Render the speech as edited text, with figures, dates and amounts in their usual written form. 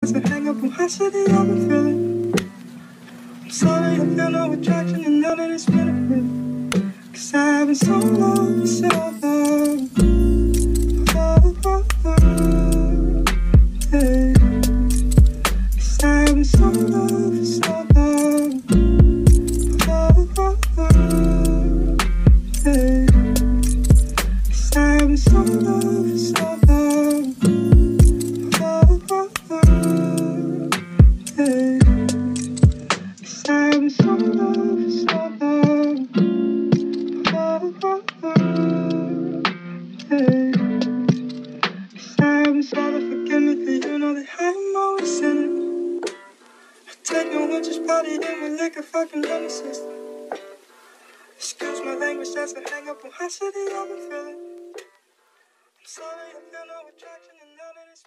As I hang up on high city, I've been feeling. I'm sorry, I feel no attraction and none of this benefit. Cause I've been so long for so long. Oh, oh, oh, yeah. Cause I've been so long for so long. Oh, oh, oh, yeah. Cause I've been so long for so long. Oh, oh, oh, yeah. Cause I've been so long for so long. Oh, oh, oh, yeah. Cause I've been sorry, forgive me, for you know that I'm always sinning. I take no one, just party in with like a fucking lemon system. Excuse my language, that's a hang up on high city, I've been feeling. I'm sorry, I feel no attraction and none of this.